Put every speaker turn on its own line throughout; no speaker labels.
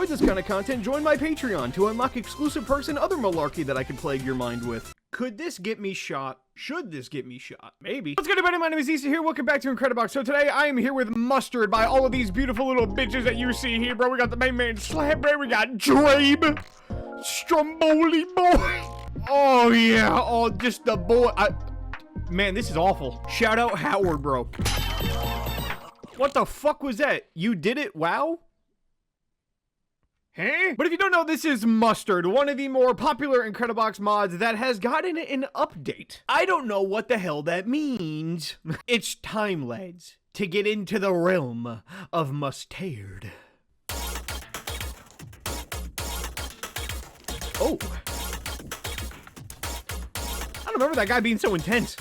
enjoyed this kind of content, join my Patreon to unlock exclusive perks and other malarkey that I can plague your mind with. Could this get me shot? Should this get me shot? Maybe. What's good, everybody? My name is NeesterHere. Welcome back to INCREDIBOX. So today I am here with Mustard by all of these beautiful little bitches that you see here, bro. We got the main man Slap, bro. We got Drabe, Stromboli boy. Oh yeah, oh just the boy. Man, this is awful. Shout out Howard, bro. What the fuck was that? You did it? Wow. Huh? But if you don't know, this is Mustard, one of the more popular INCREDIBOX mods that has gotten an update. I don't know what the hell that means. It's time, lads, to get into the realm of Mustard. Oh. I don't remember that guy being so intense.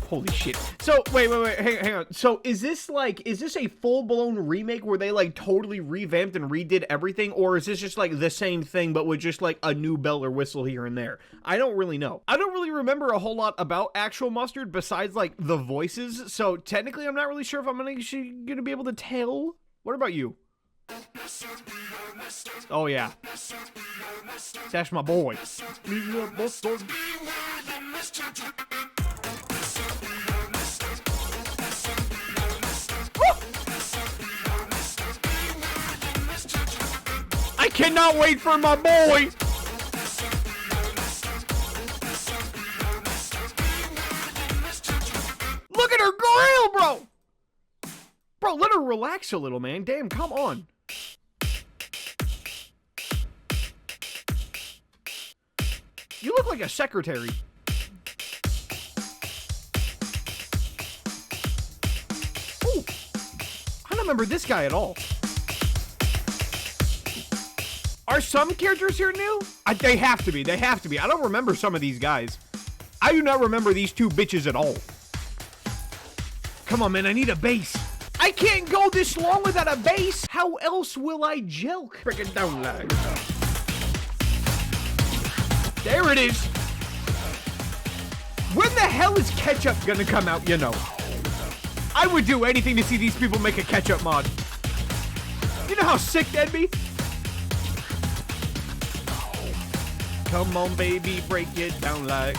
Holy shit. So, wait, hang on. So, is this a full-blown remake where they, like, totally revamped and redid everything? Or is this just, like, the same thing, but with just, like, a new bell or whistle here and there? I don't really know. I don't really remember a whole lot about actual Mustard besides, like, the voices. So, technically, I'm not really sure if I'm actually gonna be able to tell. What about you? Oh, yeah. That's my boy. I cannot wait for my boy. Look at her grill, bro. Bro, let her relax a little, man. Damn, come on. You look like a secretary. Ooh, I don't remember this guy at all. Are some characters here new? They have to be. They have to be. I don't remember some of these guys. I do not remember these two bitches at all. Come on, man. I need a base. I can't go this long without a base. How else will I jelk? Break it down, like. There it is. When the hell is ketchup gonna come out, you know? I would do anything to see these people make a ketchup mod. You know how sick that'd be? Come on, baby, break it down like.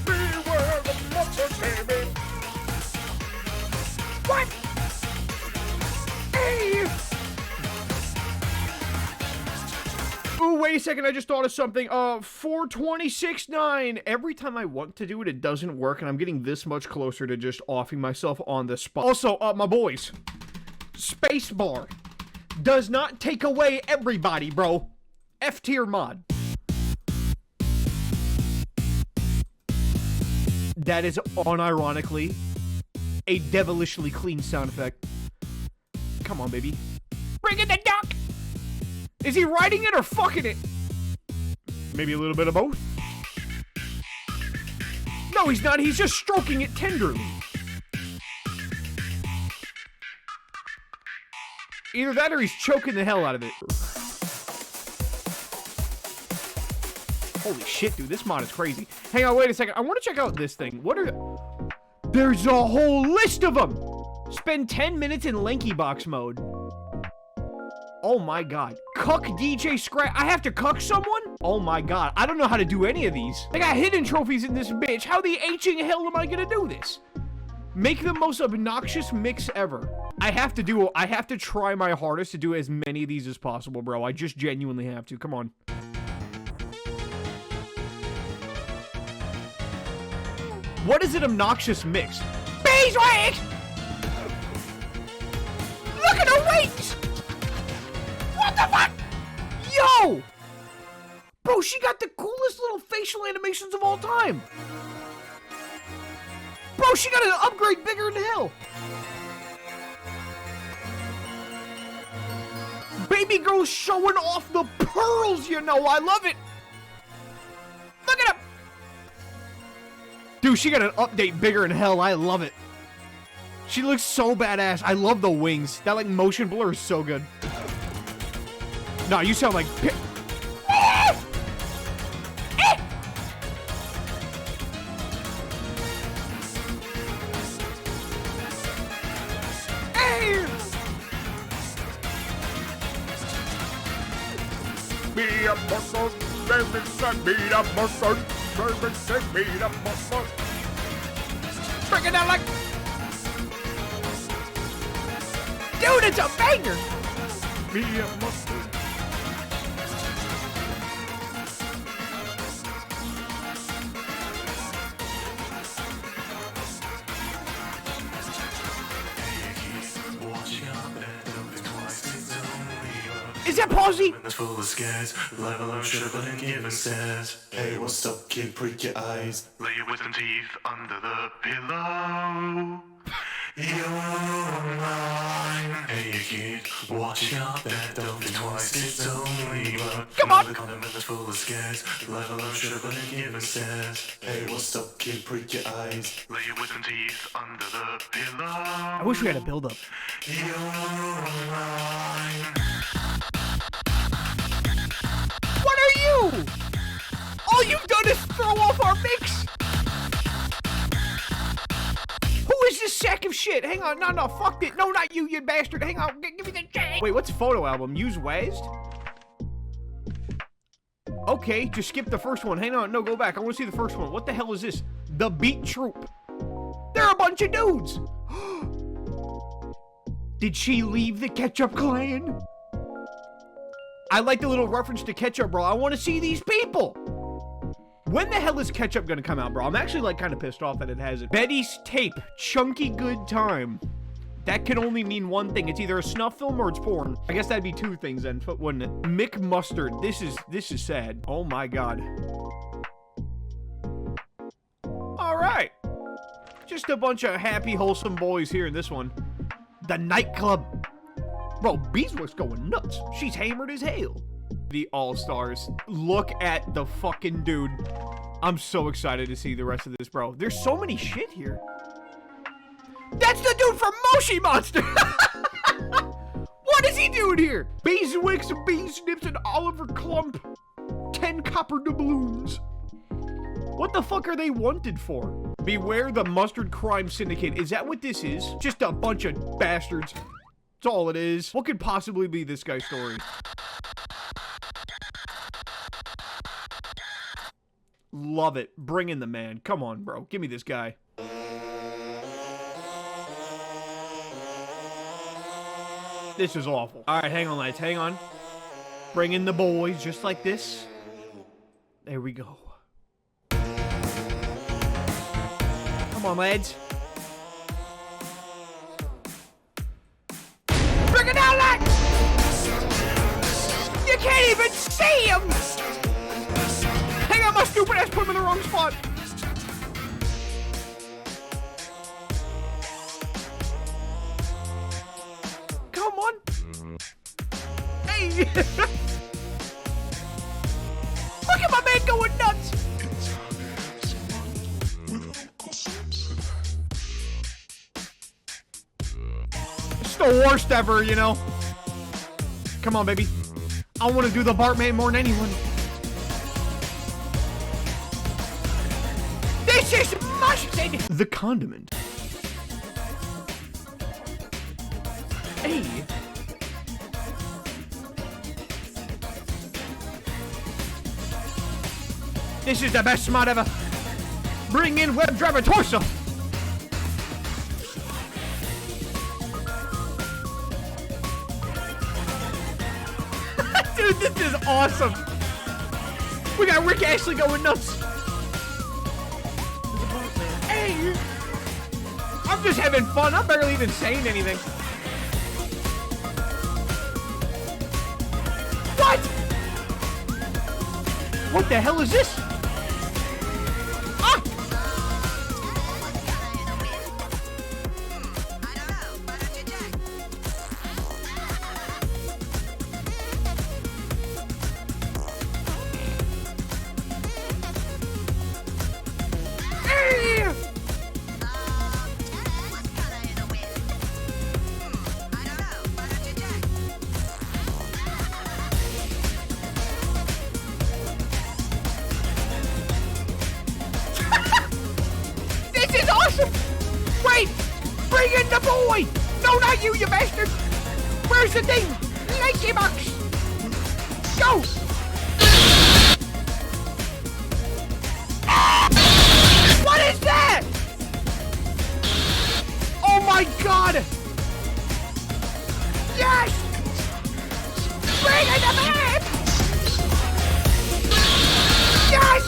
Beware the monster, baby. What? Hey! Ooh, wait a second, I just thought of something. 426.9. Every time I want to do it, it doesn't work, and I'm getting this much closer to just offing myself on the spot. Also, my boys. Spacebar does not take away everybody, bro. F tier mod. That is unironically a devilishly clean sound effect. Come on, baby. Bring in the duck! Is he riding it or fucking it? Maybe a little bit of both. No, he's not. He's just stroking it tenderly. Either that or he's choking the hell out of it. Holy shit, dude. This mod is crazy. Hang on, wait a second. I want to check out this thing. What are... There's a whole list of them! Spend 10 minutes in LankyBox mode. Oh my god. Cuck DJ Scratch. I have to cuck someone? Oh my god. I don't know how to do any of these. They got hidden trophies in this bitch. How the H-ing hell am I gonna do this? Make the most obnoxious mix ever. I have to try my hardest to do as many of these as possible, bro. I just genuinely have to. Come on. What is an obnoxious mix? Beeswax! Look at her wings! What the fuck? Yo! Bro, she got the coolest little facial animations of all time. Bro, she got an upgrade bigger than hell. Baby girl showing off the pearls, you know. I love it. Look at him. Dude, she got an update bigger than hell. I love it. She looks so badass. I love the wings. That, like, motion blur is so good. Nah, you sound like... me a muscle. Baby, send me a muscle. Baby, send me a muscle. Break it down like... Dude, it's a banger! Me a muscle. Is that Palsy?
It's full of scares, live alone, shriveling even says, hey, what's up, kid, prick your eyes. Lay your wisdom teeth under the pillow. You're mine. Hey, kid, watch out, that don't think twice, it's only one.
Come on!
The condiment is full of scares, live alone, shriveling even says, hey, what's up, kid, prick your eyes. Lay your wisdom teeth under the pillow.
I wish we had a build-up.
You're mine.
What are you? All you've done is throw off our mix. Who is this sack of shit? Hang on, no, fuck it. No, not you, you bastard. Hang on, give me the chain. Wait, what's a photo album? Use West? Okay, just skip the first one. Hang on, no, go back. I want to see the first one. What the hell is this? The Beat Troop. They're a bunch of dudes. Did she leave the Ketchup Clan? I like the little reference to Ketchup, bro. I want to see these people. When the hell is Ketchup gonna come out, bro? I'm actually like kind of pissed off that it hasn't. Betty's Tape, Chunky Good Time. That can only mean one thing. It's either a snuff film or it's porn. I guess that'd be two things then, wouldn't it? Mick Mustard. This is sad. Oh my god. All right. Just a bunch of happy, wholesome boys here in this one. The Nightclub. Bro, Beeswax going nuts. She's hammered as hell. The All-Stars. Look at the fucking dude. I'm so excited to see the rest of this, bro. There's so many shit here. That's the dude from Moshi Monster! What is he doing here? Beeswax, Beesnips, and Oliver Clump. 10 copper doubloons. What the fuck are they wanted for? Beware the Mustard Crime Syndicate. Is that what this is? Just a bunch of bastards. That's all it is. What could possibly be this guy's story? Love it. Bring in the man. Come on, bro. Give me this guy. This is awful. All right, hang on, lads. Hang on. Bring in the boys just like this. There we go. Come on, lads. Bring it down, lads! You can't even see him! Hang on, my stupid ass put him in the wrong spot. Come on. Hey! Look at my man going nuts! It's the worst ever, you know? Come on, baby. I want to do the Bartman more than anyone. This is mustard! The condiment. Hey. This is the best smart ever. Bring in web driver torso. Dude, this is awesome. We got Rick Ashley going nuts. Hey. I'm just having fun. I'm barely even saying anything. What? What the hell is this? Ah! Hey! This is awesome! Wait! Bring in the boy! No, not you, you bastard! Where's the thing? INCREDIBOX! Go! my god! Yes! Bring it to me! Yes!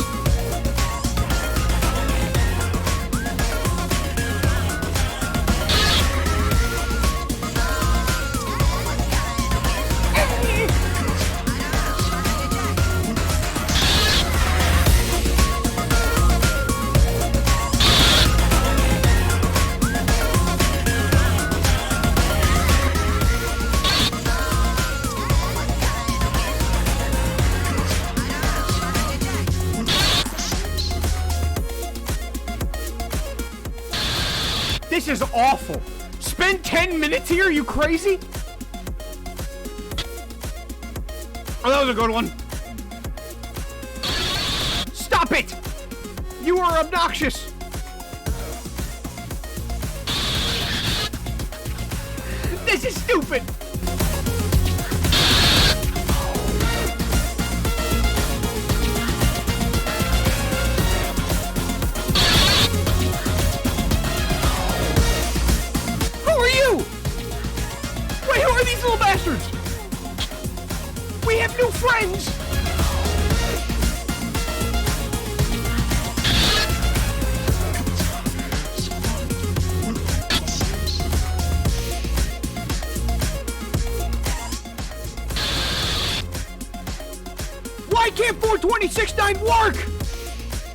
This is awful. Spend 10 minutes here? Are you crazy? Oh, that was a good one. Stop it! You are obnoxious. This is stupid. Wait, who are these little bastards? We have new friends! Why can't 426.9 work?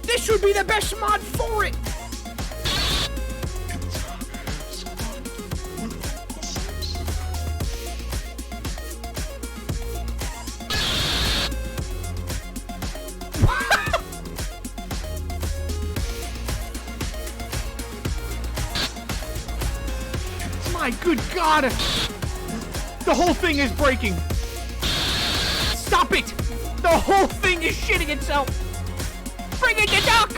This should be the best mod for it! My good God! The whole thing is breaking. Stop it! The whole thing is shitting itself. Bring it to duck!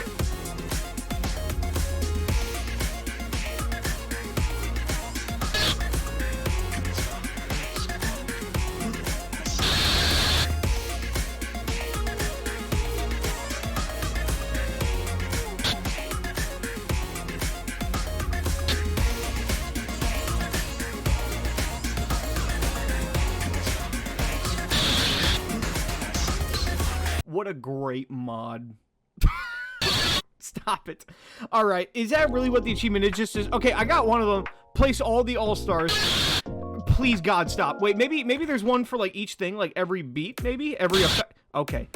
What a great mod. Stop it. Alright, is that really what the achievement is? Just as, okay, I got one of them. Place all the all-stars. Please, God, stop. Wait, maybe there's one for, like, each thing? Like, every beat, maybe? Every effect? Okay.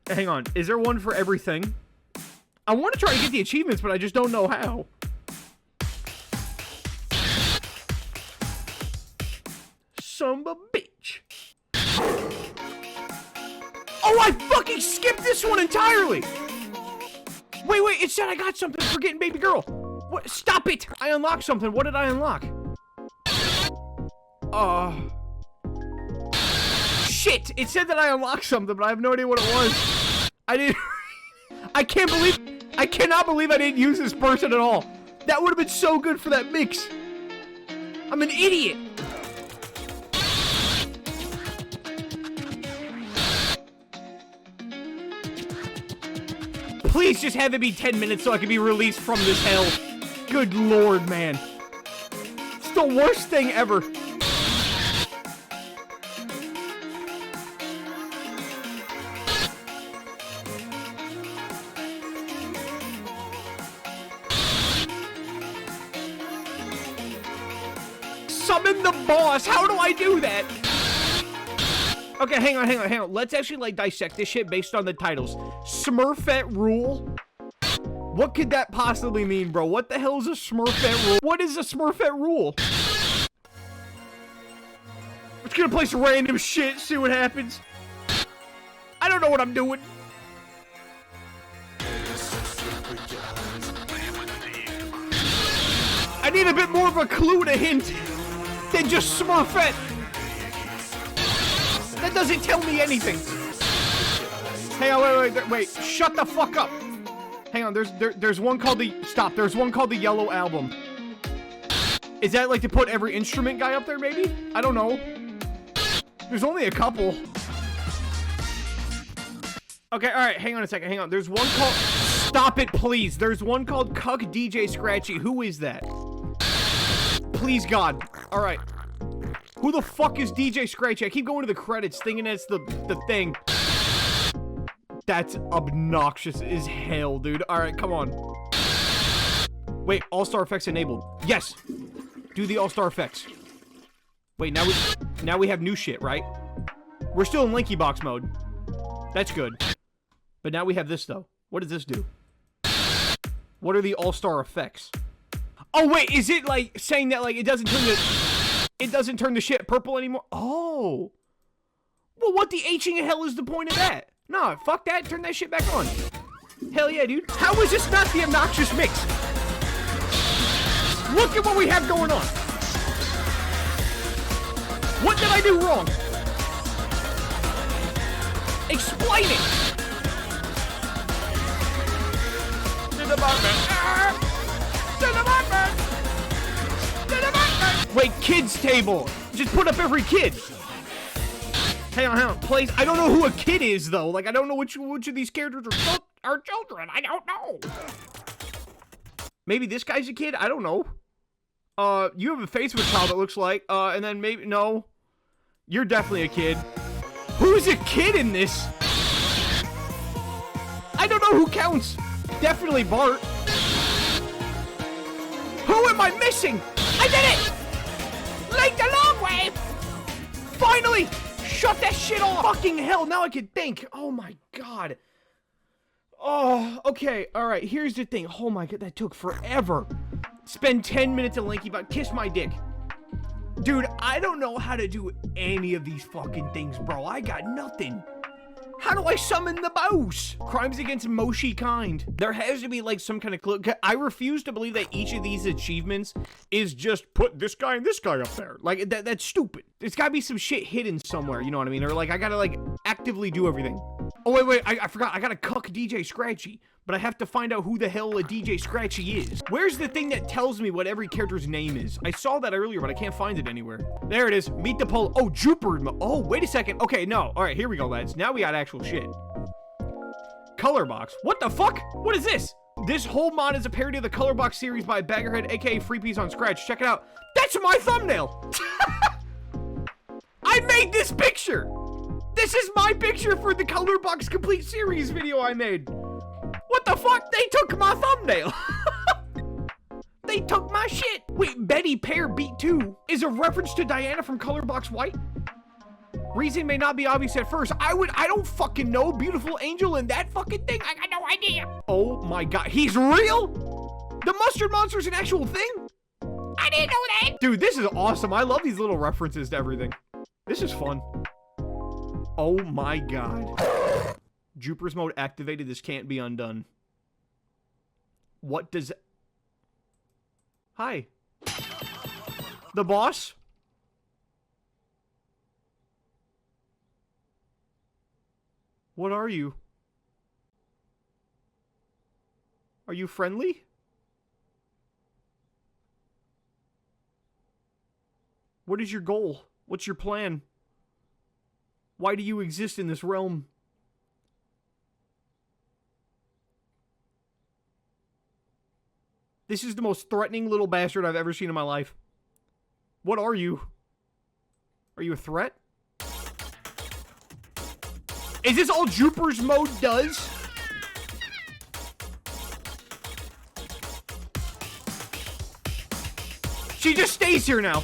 Hang on. Is there one for everything? I want to try to get the achievements, but I just don't know how. Son of a bitch. Oh, I fucking skipped this one entirely! Wait, it said I got something for getting baby girl. What? Stop it! I unlocked something. What did I unlock? Shit! It said that I unlocked something, but I have no idea what it was. I didn't... I cannot believe I didn't use this person at all. That would have been so good for that mix. I'm an idiot. Please just have it be 10 minutes so I can be released from this hell. Good lord, man. It's the worst thing ever. Summon the boss. How do I do that? Okay, hang on. Let's actually, like, dissect this shit based on the titles. Smurfette rule? What could that possibly mean, bro? What the hell is a Smurfette rule? What is a Smurfette rule? I'm just gonna place random shit, see what happens. I don't know what I'm doing. I need a bit more of a clue to hint than just Smurfette. That doesn't tell me anything. Hang on, wait. Shut the fuck up. Hang on, there's one called the... Stop, there's one called the Yellow Album. Is that like to put every instrument guy up there, maybe? I don't know. There's only a couple. Okay, alright, hang on a second, hang on. There's one called... Stop it, please. There's one called Cuck DJ Scratchy. Who is that? please God. All right. Who the fuck is DJ Scratchy? I keep going to the credits thinking it's the thing. That's obnoxious as hell, dude. All right, come on. Wait, all-star effects enabled. Yes. Do the all-star effects. Wait, now we have new shit, right? We're still in INCREDIBOX mode. That's good. But now we have this, though. What does this do? What are the all-star effects? Oh, wait, is it, like, saying that, like, it doesn't turn the shit purple anymore? Oh. Well, what the H in hell is the point of that? Nah, fuck that. Turn that shit back on. Hell yeah, dude. How is this not the obnoxious mix? Look at what we have going on. What did I do wrong? Explain it. To the button. To the button. To the button. Wait, kids table. Just put up every kid. Hang on. Place. I don't know who a kid is though. Like I don't know which of these characters are children. I don't know. Maybe this guy's a kid. I don't know. You have a face of a child, it looks like. And then maybe no. You're definitely a kid. Who's a kid in this? I don't know who counts. Definitely Bart. Who am I missing? I did it! Like the long way! Finally! Shut that shit off! Fucking hell, now I can think. Oh my god. Oh, okay, alright, here's the thing. Oh my god, that took forever. Spend 10 minutes in INCREDIBOX. Kiss my dick. Dude, I don't know how to do any of these fucking things, bro. I got nothing. How do I summon the boss? Crimes against Moshi kind. There has to be like some kind of clue. I refuse to believe that each of these achievements is just put this guy and this guy up there. Like that's stupid. There's gotta be some shit hidden somewhere, you know what I mean? Or like I gotta like actively do everything. Oh wait, I forgot. I gotta cuck DJ Scratchy. But I have to find out who the hell a DJ Scratchy is. Where's the thing that tells me what every character's name is? I saw that earlier, but I can't find it anywhere. There it is. Meet the pole. Oh, Jupiter. Oh, wait a second. Okay, no. All right, here we go, lads. Now we got actual shit. Color box. What the fuck? What is this? This whole mod is a parody of the Color Box series by Baggerhead, aka Freepiece on Scratch. Check it out. That's my thumbnail. I made this picture. This is my picture for the Color Box Complete Series video I made. What the fuck? They took my thumbnail. They took my shit. Wait, Betty Pear Beat 2 is a reference to Diana from Color Box White? Reason may not be obvious at first. I don't fucking know. Beautiful Angel and that fucking thing. I got no idea. Oh my god. He's real? The Mustard Monster's an actual thing? I didn't know that. Dude, this is awesome. I love these little references to everything. This is fun. Oh my god. Jupiter's mode activated. This can't be undone. What does... Hi. The boss? What are you? Are you friendly? What is your goal? What's your plan? Why do you exist in this realm? This is the most threatening little bastard I've ever seen in my life. What are you? Are you a threat? Is this all Jupiter's mode does? She just stays here now.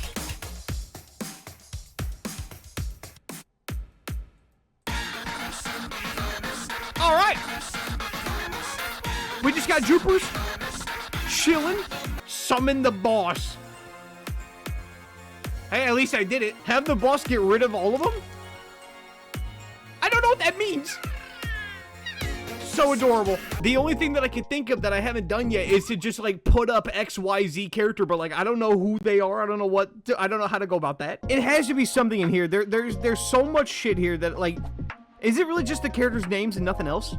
All right. We just got Jupiter's. Chillin'. Summon the boss. Hey, at least I did it. Have the boss get rid of all of them? I don't know what that means. So adorable. The only thing that I can think of that I haven't done yet is to just like put up XYZ character, but like I don't know who they are. I don't know I don't know how to go about that. It has to be something in here. There's so much shit here that like, is it really just the characters' names and nothing else?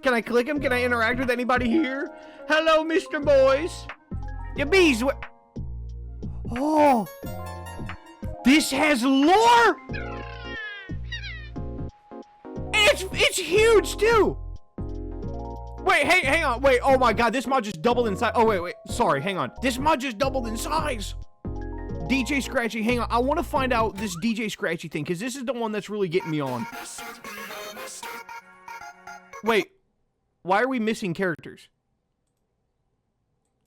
Can I click him? Can I interact with anybody here? Hello, Mr. Boys. Your bees. Oh, this has lore. It's huge too. Wait, hey, hang on. Wait, oh my god, this mod just doubled in size. Oh, wait. Sorry, hang on. This mod just doubled in size. DJ Scratchy, hang on. I want to find out this DJ Scratchy thing, because this is the one that's really getting me on. Wait, why are we missing characters?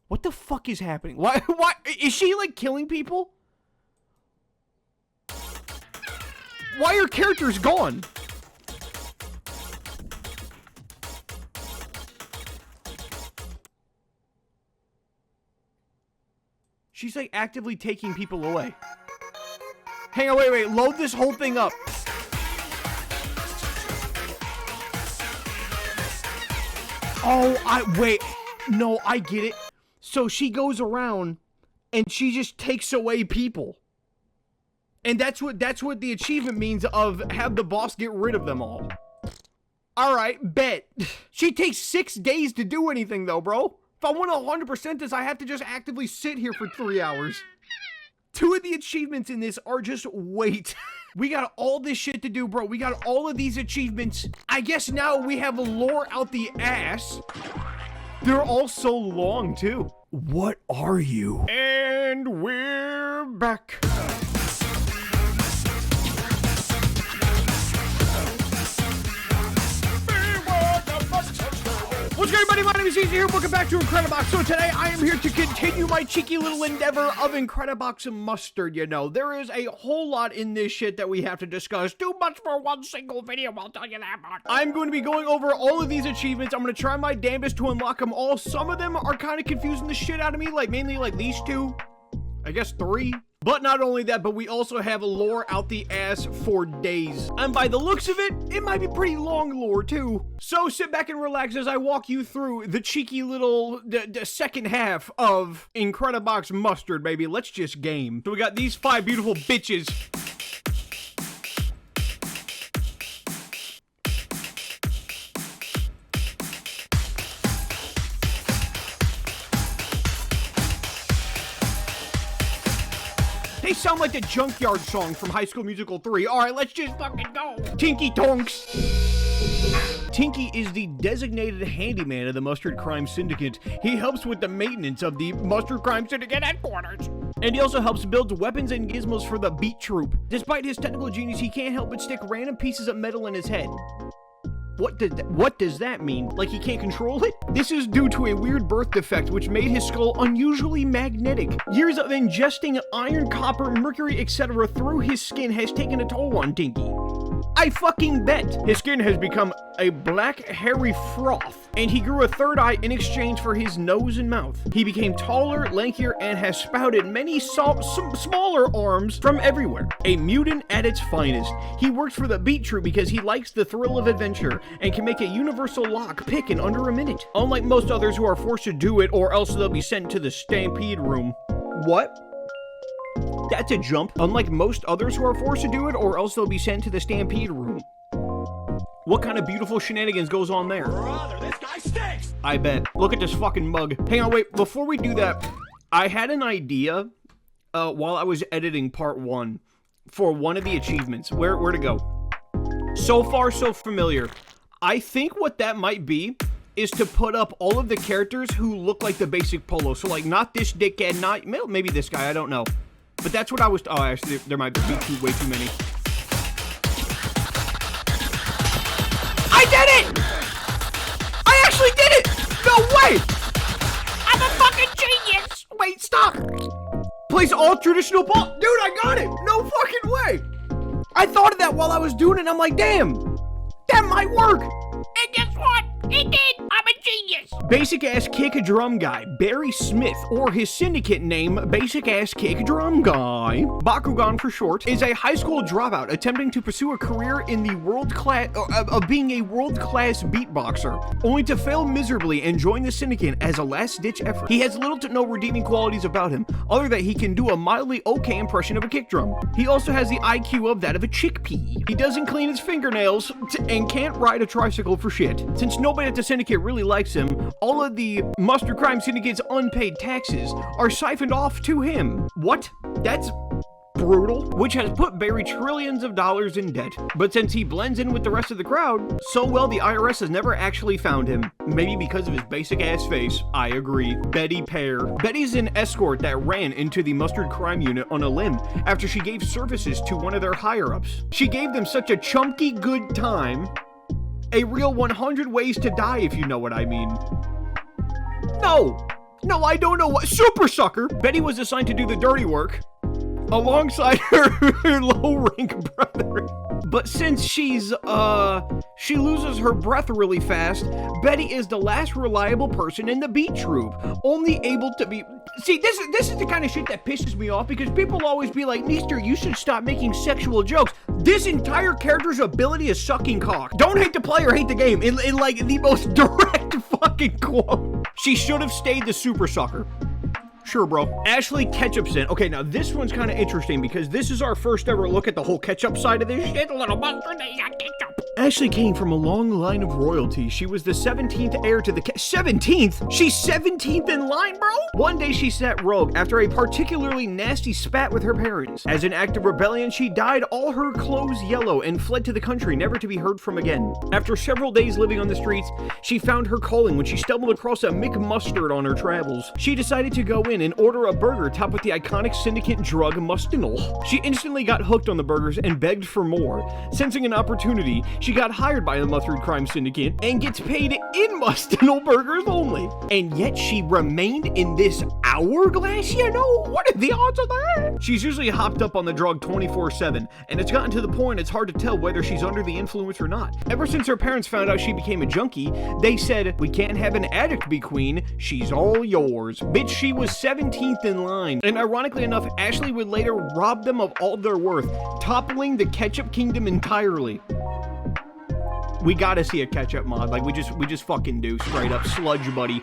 What the fuck is happening? Why, is she, like, killing people? Why are characters gone? She's like actively taking people away. Hang on, wait, load this whole thing up. Oh, wait. No, I get it. So she goes around and she just takes away people. And that's what the achievement means of have the boss get rid of them all. Alright, bet. She takes 6 days to do anything though, bro. If I want to 100% this, I have to just actively sit here for 3 hours. 2 of the achievements in this are just wait. We got all this shit to do, bro. We got all of these achievements. I guess now we have a lore out the ass. They're all so long, too. What are you? And we're back. What's good, everybody? My name is NeesterHere. Welcome back to INCREDIBOX. So today I am here to continue my cheeky little endeavor of INCREDIBOX mustard, you know. There is a whole lot in this shit that we have to discuss. Too much for one single video, I'll tell you that much. I'm going to be going over all of these achievements. I'm going to try my damnedest to unlock them all. Some of them are kind of confusing the shit out of me, like mainly like these 2. I guess 3. But not only that, but we also have a lore out the ass for days. And by the looks of it, it might be pretty long lore too. So sit back and relax as I walk you through the cheeky little the second half of INCREDIBOX mustard, baby. Let's just game. So we got these 5 beautiful bitches. They sound like the Junkyard song from High School Musical 3. Alright, let's just fucking go. Tinky Tonks. Tinky is the designated handyman of the Mustard Crime Syndicate. He helps with the maintenance of the Mustard Crime Syndicate headquarters. And he also helps build weapons and gizmos for the Beat Troop. Despite his technical genius, he can't help but stick random pieces of metal in his head. What does that mean? Like he can't control it? This is due to a weird birth defect which made his skull unusually magnetic. Years of ingesting iron, copper, mercury, etc. through his skin has taken a toll on Tinky. I fucking bet. His skin has become a black, hairy froth, and he grew a 3rd eye in exchange for his nose and mouth. He became taller, lankier, and has spouted many smaller arms from everywhere. A mutant at its finest. He works for the Beat Troop because he likes the thrill of adventure and can make a universal lock pick in under a minute. Unlike most others who are forced to do it or else they'll be sent to the Stampede Room. What? That's a jump. Unlike most others who are forced to do it, or else they'll be sent to the Stampede Room. What kind of beautiful shenanigans goes on there? Brother, this guy stinks! I bet. Look at this fucking mug. Hang on, wait. Before we do that, I had an idea while I was editing part 1 for one of the achievements. Where to go? So far, so familiar. I think what that might be is to put up all of the characters who look like the basic Polo. So, like, not this dickhead, not... Maybe this guy, I don't know. But that's what I was... Oh, actually, there might be way too many. I did it! I actually did it! No way! I'm a fucking genius! Wait, stop! Place all traditional ball... Dude, I got it! No fucking way! I thought of that while I was doing it, and I'm like, damn! That might work! And guess what? It did! I'm a genius! Basic Ass Kick Drum Guy, Barry Smith, or his syndicate name, Basic Ass Kick Drum Guy, Bakugan for short, is a high school dropout attempting to pursue a career in the of being a world-class beatboxer, only to fail miserably and join the syndicate as a last-ditch effort. He has little to no redeeming qualities about him, other than he can do a mildly okay impression of a kick drum. He also has the IQ of that of a chickpea. He doesn't clean his fingernails and can't ride a tricycle for shit. Since nobody at the syndicate really likes him, all of the Mustard Crime Syndicate's unpaid taxes are siphoned off to him. What? brutal, which has put Barry trillions of dollars in debt. But since he blends in with the rest of the crowd so well, the IRS has never actually found him. Maybe because of his basic ass face. I agree. Betty Pear. Betty's an escort that ran into the mustard crime unit on a limb after she gave services to one of their higher-ups. She gave them such a chunky good time. A real 100 ways to die, if you know what I mean. No, I don't know what. Super sucker! Betty was assigned to do the dirty work alongside her low-rank brother. But since she loses her breath really fast, Betty is the last reliable person in the beat troupe, only able to be... See, this is the kind of shit that pisses me off, because people always be like, Neester, you should stop making sexual jokes. This entire character's ability is sucking cock. Don't hate the player, hate the game, in like the most direct fucking quote. She should have stayed the super sucker. Sure, bro. Ashley Ketchupson. Okay, now this one's kind of interesting because this is our first ever look at the whole ketchup side of this shit. Little mustard, they got ketchup. Ashley came from a long line of royalty. She was the 17th heir to the 17th? She's 17th in line, bro? One day she sat rogue after a particularly nasty spat with her parents. As an act of rebellion, she dyed all her clothes yellow and fled to the country, never to be heard from again. After several days living on the streets, she found her calling when she stumbled across a McMustard on her travels. She decided to go in and order a burger topped with the iconic syndicate drug Mustinol. She instantly got hooked on the burgers and begged for more. Sensing an opportunity, she got hired by the Mustard Crime Syndicate and gets paid in Mustinol burgers only. And yet she remained in this hourglass, you know? What are the odds of that? She's usually hopped up on the drug 24/7, and it's gotten to the point it's hard to tell whether she's under the influence or not. Ever since her parents found out she became a junkie, they said, we can't have an addict be queen, she's all yours. Bitch, she was 17th in line. And ironically enough, Ashley would later rob them of all their worth, toppling the ketchup kingdom entirely. We gotta see a ketchup mod, like we just fucking do, straight up. Sludge Buddy.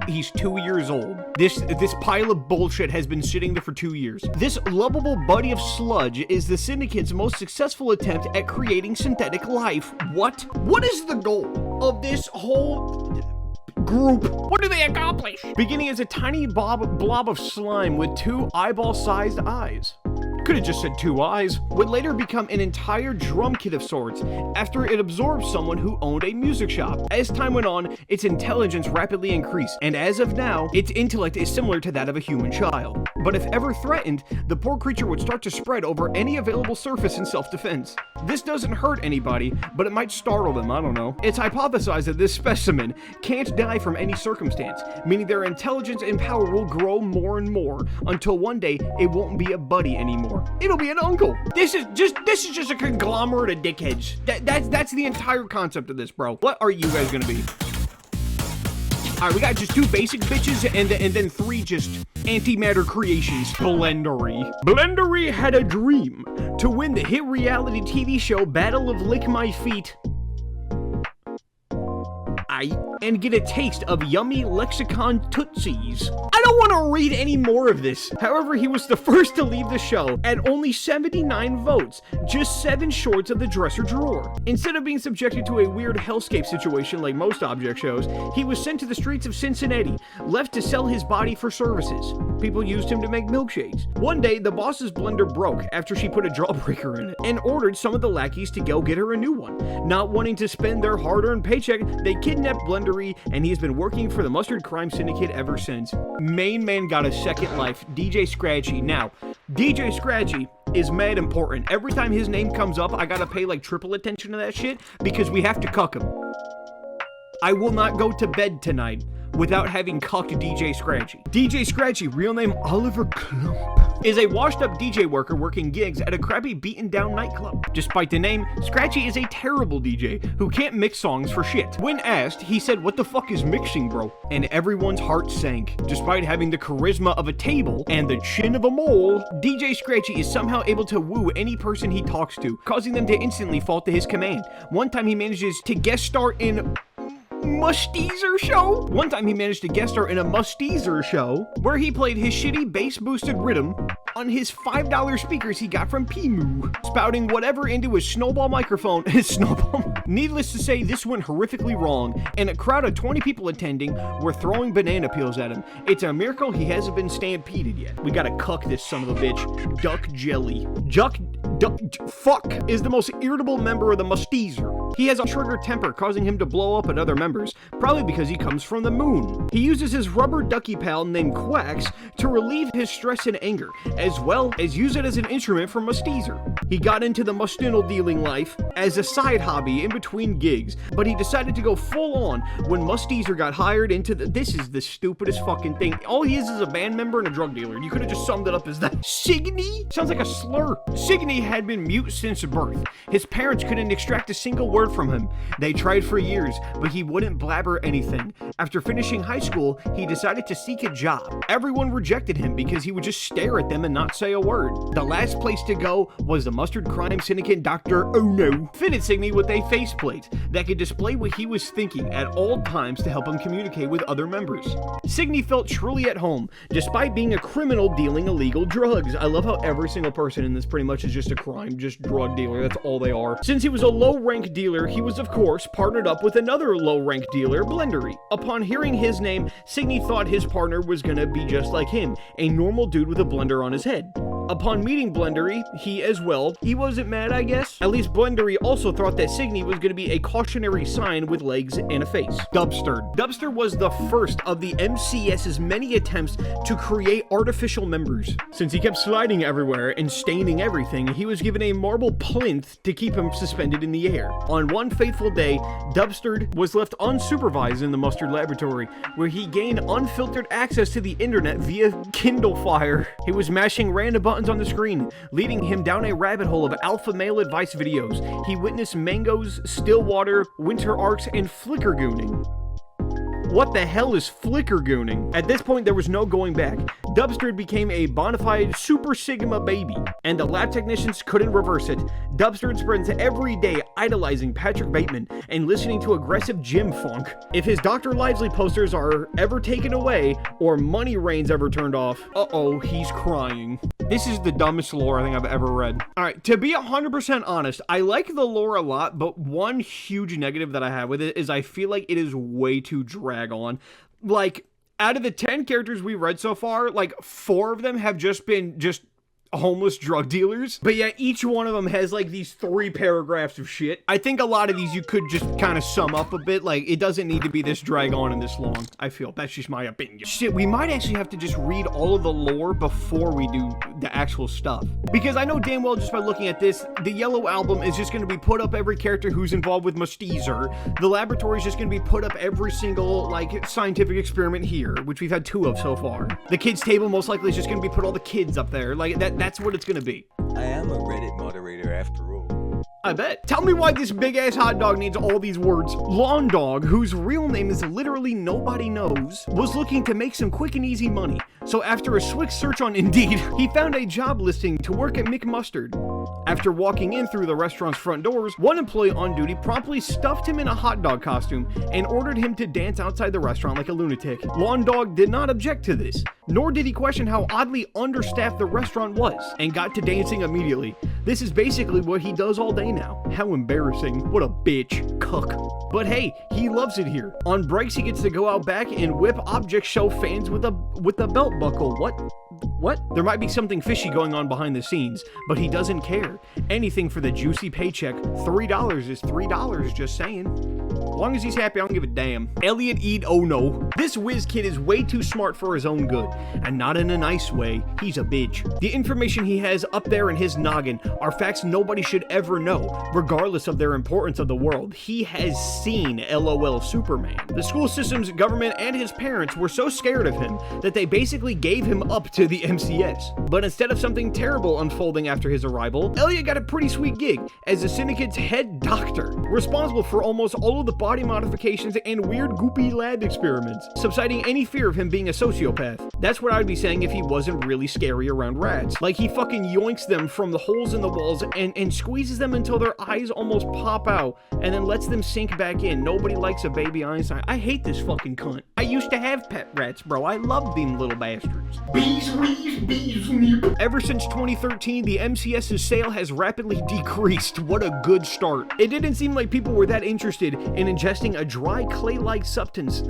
He's 2 years old. This pile of bullshit has been sitting there for 2 years. This lovable buddy of sludge is the Syndicate's most successful attempt at creating synthetic life. What? What is the goal of this whole group? What do they accomplish? Beginning as a tiny blob of slime with 2 eyeball-sized eyes. Could have just said 2 eyes. Would later become an entire drum kit of sorts after it absorbed someone who owned a music shop. As time went on, its intelligence rapidly increased, and as of now, its intellect is similar to that of a human child. But if ever threatened, the poor creature would start to spread over any available surface in self-defense. This doesn't hurt anybody, but it might startle them, I don't know. It's hypothesized that this specimen can't die from any circumstance, meaning their intelligence and power will grow more and more until one day it won't be a buddy anymore. It'll be an uncle. This is just a conglomerate of dickheads. That's the entire concept of this, bro. What are you guys gonna be? Alright, we got just 2 basic bitches and then 3 just antimatter creations. Blendery had a dream to win the hit reality TV show Battle of Lick My Feet and get a taste of yummy lexicon tootsies. I don't want to read any more of this. However, he was the first to leave the show at only 79 votes, just 7 shorts of the dresser drawer. Instead of being subjected to a weird hellscape situation like most object shows, he was sent to the streets of Cincinnati, left to sell his body for services. People used him to make milkshakes. One day, the boss's blender broke after she put a jawbreaker in it and ordered some of the lackeys to go get her a new one. Not wanting to spend their hard-earned paycheck, they kidnapped Blendery, and he has been working for the Mustard Crime Syndicate ever since. Main man got a second life, DJ Scratchy. Now, DJ Scratchy is mad important. Every time his name comes up, I gotta pay like triple attention to that shit because we have to cuck him. I will not go to bed tonight without having cucked DJ Scratchy. DJ Scratchy, real name Oliver Klump, is a washed-up DJ worker working gigs at a crappy beaten-down nightclub. Despite the name, Scratchy is a terrible DJ who can't mix songs for shit. When asked, he said, "What the fuck is mixing, bro?" And everyone's heart sank. Despite having the charisma of a table and the chin of a mole, DJ Scratchy is somehow able to woo any person he talks to, causing them to instantly fall to his command. One time he manages to guest star in Musteezer show? One time he managed to guest star in a Musteezer show where he played his shitty bass-boosted rhythm on his $5 speakers he got from Pimu, spouting whatever into his snowball microphone. Needless to say, this went horrifically wrong, and a crowd of 20 people attending were throwing banana peels at him. It's a miracle he hasn't been stampeded yet. We gotta cuck this son of a bitch. Duck Jelly. Fuck is the most irritable member of the Musteezer. He has a trigger temper, causing him to blow up at other members, probably because he comes from the moon. He uses his rubber ducky pal named Quacks to relieve his stress and anger, as well as use it as an instrument for Musteezer. He got into the mustinal dealing life as a side hobby in between gigs, but he decided to go full on when Musteezer got hired into this is the stupidest fucking thing. All he is a band member and a drug dealer. You could have just summed it up as that. Signe? Sounds like a slur. Signe had been mute since birth. His parents couldn't extract a single word from him. They tried for years, but he wouldn't blabber anything. After finishing high school, he decided to seek a job. Everyone rejected him because he would just stare at them and not say a word. The last place to go was the Mustard Crime Syndicate Dr. Oh No fitted Signe with a faceplate that could display what he was thinking at all times to help him communicate with other members. Signe felt truly at home, despite being a criminal dealing illegal drugs. I love how every single person in this pretty much is just a crime, just drug dealer, that's all they are. Since he was a low-rank dealer, he was of course partnered up with another low-rank dealer, Blendery. Upon hearing his name, Signe thought his partner was gonna be just like him, a normal dude with a blender on his head. Upon meeting Blendery, he wasn't mad, I guess. At least Blendery also thought that Signe was going to be a cautionary sign with legs and a face. Dubster. Dubster was the first of the MCS's many attempts to create artificial members. Since he kept sliding everywhere and staining everything, he was given a marble plinth to keep him suspended in the air. On one fateful day, Dubster was left unsupervised in the Mustard Laboratory, where he gained unfiltered access to the internet via Kindle Fire. He was mashing random buttons on the screen, leading him down a rabbit hole of alpha male advice videos. He witnessed mangoes, still water, winter arcs, and flicker gooning. What the hell is flicker gooning? At this point, there was no going back. Dubster became a bona fide Super Sigma baby, and the lab technicians couldn't reverse it. Dubster spends every day idolizing Patrick Bateman and listening to aggressive gym funk. If his Dr. Lively posters are ever taken away, or money rains ever turned off, uh-oh, he's crying. This is the dumbest lore I think I've ever read. Alright, to be 100% honest, I like the lore a lot, but one huge negative that I have with it is I feel like it is way too drag on. Like, out of the 10 characters we read so far, like 4 of them have just been homeless drug dealers, but yeah, each one of them has like these 3 paragraphs of shit. I think a lot of these you could just kind of sum up a bit. Like, it doesn't need to be this drag on and this long. I feel that's just my opinion. Shit, we might actually have to just read all of the lore before we do the actual stuff, because I know damn well just by looking at this, the Yellow Album is just going to be put up every character who's involved with Musteezer. The laboratory is just going to be put up every single like scientific experiment here, which we've had 2 of so far. The kids table most likely is just going to be put all the kids up there. Like that's what it's gonna be.
I am a Reddit moderator after all.
I bet. Tell me why this big-ass hot dog needs all these words. Lawn Dog, whose real name is literally nobody knows, was looking to make some quick and easy money. So after a swift search on Indeed, he found a job listing to work at McMustard. After walking in through the restaurant's front doors, one employee on duty promptly stuffed him in a hot dog costume and ordered him to dance outside the restaurant like a lunatic. Lawn Dog did not object to this, nor did he question how oddly understaffed the restaurant was, and got to dancing immediately. This is basically what he does all day now. How embarrassing. What a bitch. Cuck. But hey, he loves it here. On breaks, he gets to go out back and whip object show fans with a belt buckle. What? There might be something fishy going on behind the scenes, but he doesn't care. Anything for the juicy paycheck. $3 is $3, just saying. As long as he's happy, I don't give a damn. Elliot Eid Oh No. This whiz kid is way too smart for his own good, and not in a nice way. He's a bitch. The information he has up there in his noggin are facts nobody should ever know, regardless of their importance of the world. He has seen LOL Superman. The school systems, government, and his parents were so scared of him that they basically gave him up to the MCS. But instead of something terrible unfolding after his arrival, Elliot got a pretty sweet gig as the syndicate's head doctor, responsible for almost all of the body modifications and weird goopy lab experiments, subsiding any fear of him being a sociopath. That's what I'd be saying if he wasn't really scary around rats. Like, he fucking yoinks them from the holes in the walls and squeezes them until their eyes almost pop out, and then lets them sink back in. Nobody likes a baby Einstein. I hate this fucking cunt. I used to have pet rats, bro. I loved them little bastards.
Bees,
Ever since 2013, the MCS's sale has rapidly decreased. What a good start. It didn't seem like people were that interested in ingesting a dry clay-like substance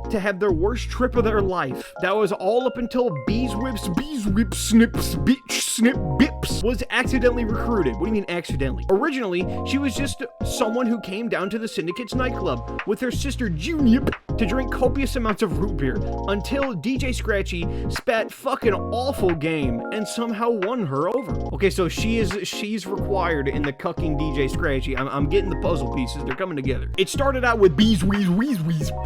to have their worst trip of their life. That was all up until Beeswips, Snips, Bitch, Snip, Bips was accidentally recruited. What do you mean accidentally? Originally, she was just someone who came down to the Syndicate's nightclub with her sister Junior to drink copious amounts of root beer until DJ Scratchy spat fucking awful game and somehow won her over. Okay, so she's required in the cucking DJ Scratchy. I'm getting the puzzle pieces. They're coming together. It started out with Bees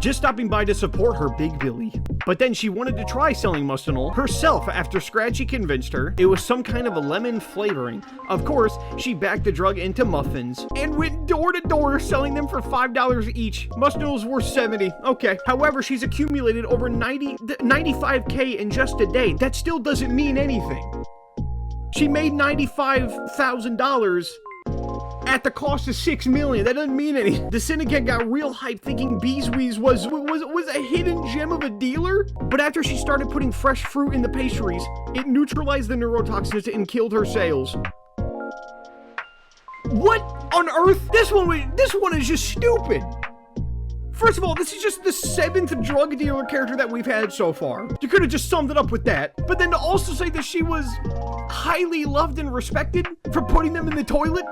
just stopping by to support her Big Billy. But then she wanted to try selling Mustinol herself after Scratchy convinced her it was some kind of a lemon flavoring. Of course, she backed the drug into muffins and went door to door selling them for $5 each. Mustinols were $70. Okay. However, she's accumulated over 95K in just a day. That still doesn't mean anything. She made $95,000 at the cost of $6 million. That doesn't mean anything. The Syndicate got real hype thinking Beeswees was a hidden gem of a dealer. But after she started putting fresh fruit in the pastries, it neutralized the neurotoxins and killed her sales. What on earth? This one is just stupid. First of all, this is just the 7th drug dealer character that we've had so far. You could have just summed it up with that. But then to also say that she was highly loved and respected for putting them in the toilet?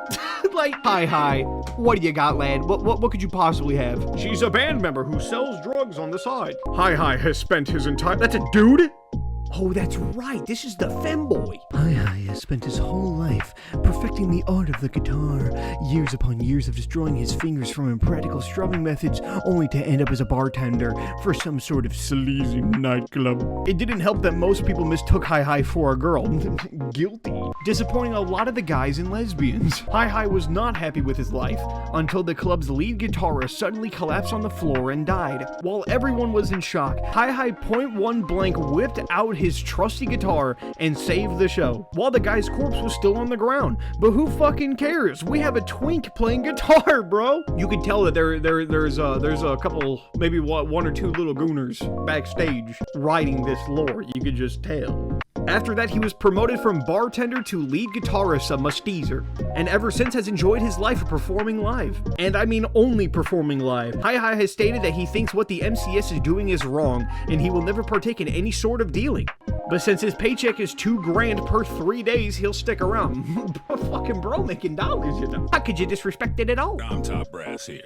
Like, hi, what do you got, lad? What could you possibly have? She's a band member who sells drugs on the side. Hi has spent his entire... That's a dude? Oh, that's right. This is the femboy.
Hi has spent his whole life perfecting the art of the guitar. Years upon years of destroying his fingers from impractical strumming methods, only to end up as a bartender for some sort of sleazy nightclub.
It didn't help that most people mistook Hi for a girl. Guilty. Disappointing a lot of the guys and lesbians. Hi was not happy with his life until the club's lead guitarist suddenly collapsed on the floor and died. While everyone was in shock, Hi point one blank whipped out his trusty guitar and saved the show, while the guy's corpse was still on the ground. But who fucking cares? We have a twink playing guitar, bro. You could tell that there's a couple, maybe one or two little gooners backstage writing this lore. You could just tell. After that, he was promoted from bartender to lead guitarist of Musteezer, and ever since has enjoyed his life of performing live. And I mean only performing live. Hi has stated that he thinks what the MCS is doing is wrong, and he will never partake in any sort of dealing. But since his paycheck is $2,000 per 3 days, he'll stick around. Fucking bro making dollars, you know. How could you disrespect it at all?
I'm top brass here.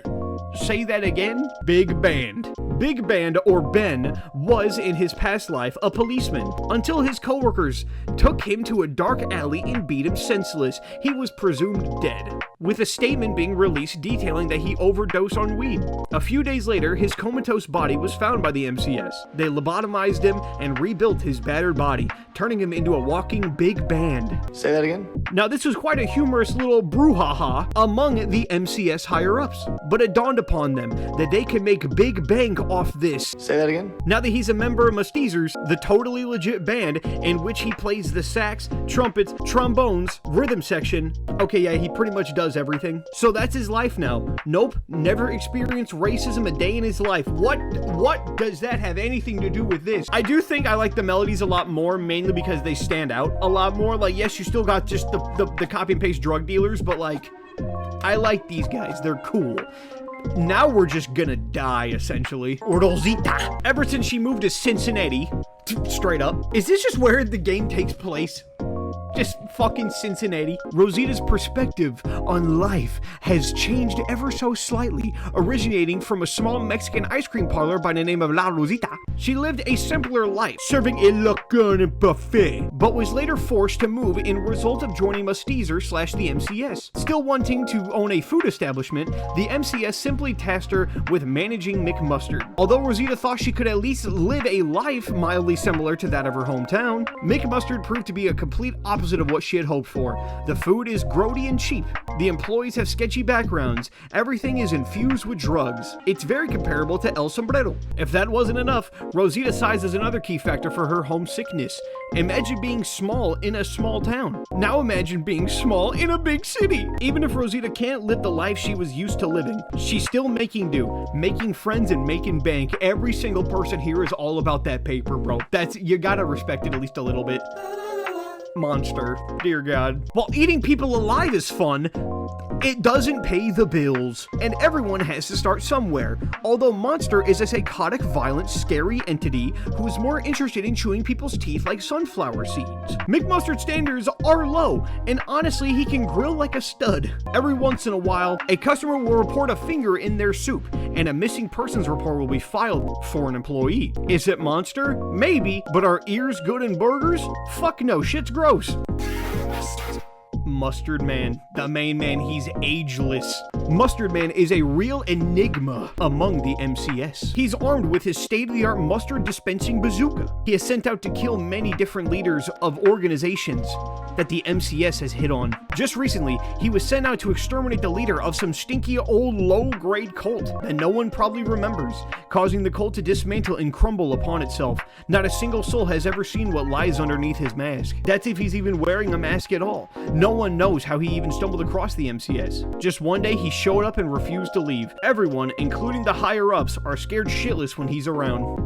Say that again? Big Band. Big Band, or Ben, was in his past life a policeman until his coworkers took him to a dark alley and beat him senseless. He was presumed dead, with a statement being released detailing that he overdosed on weed. A few days later, his comatose body was found by the MCS. They lobotomized him and rebuilt his battered body, turning him into a walking big band.
Say that again?
Now, this was quite a humorous little brouhaha among the MCS higher-ups, but it dawned upon them that they could make big bank off this.
Say that again?
Now that he's a member of Musteezers, the totally legit band in which he plays the sax, trumpets, trombones, rhythm section. Okay, yeah, he pretty much does everything. So that's his life now. Nope, never experienced racism a day in his life. What does that have anything to do with this? I do think I like the melodies a lot more, mainly because they stand out a lot more. Like, yes, you still got just the copy and paste drug dealers, but like, I like these guys. They're cool. Now we're just gonna die, essentially. Rosita. Ever since she moved to Cincinnati, straight up. Is this just where the game takes place? Just fucking Cincinnati. Rosita's perspective on life has changed ever so slightly, originating from a small Mexican ice cream parlor by the name of La Rosita. She lived a simpler life, serving a la carne buffet, but was later forced to move in result of joining Musteezer/the MCS. Still wanting to own a food establishment, the MCS simply tasked her with managing McMustard. Although Rosita thought she could at least live a life mildly similar to that of her hometown, McMustard proved to be a complete opposite opposite of what she had hoped for. The food is grody and cheap. The employees have sketchy backgrounds. Everything is infused with drugs. It's very comparable to El Sombrero. If that wasn't enough, Rosita size is another key factor for her homesickness. Imagine being small in a small town. Now imagine being small in a big city. Even if Rosita can't live the life she was used to living, she's still making do, making friends and making bank. Every single person here is all about that paper, bro. You gotta respect it at least a little bit. Monster, dear God. While eating people alive is fun, it doesn't pay the bills, and everyone has to start somewhere. Although Monster is a psychotic, violent, scary entity who is more interested in chewing people's teeth like sunflower seeds. McMustard's standards are low, and honestly, he can grill like a stud. Every once in a while, a customer will report a finger in their soup, and a missing persons report will be filed for an employee. Is it Monster? Maybe, but are ears good in burgers? Fuck no, shit's gross. Mustard Man, the main man, he's ageless. Mustard Man is a real enigma among the MCS. He's armed with his state-of-the-art mustard dispensing bazooka. He is sent out to kill many different leaders of organizations that the MCS has hit on. Just recently, he was sent out to exterminate the leader of some stinky old low-grade cult that no one probably remembers, causing the cult to dismantle and crumble upon itself. Not a single soul has ever seen what lies underneath his mask. That's if he's even wearing a mask at all. No one knows how he even stumbled across the MCS. Just one day he showed up and refused to leave. Everyone, including the higher-ups, are scared shitless when he's around.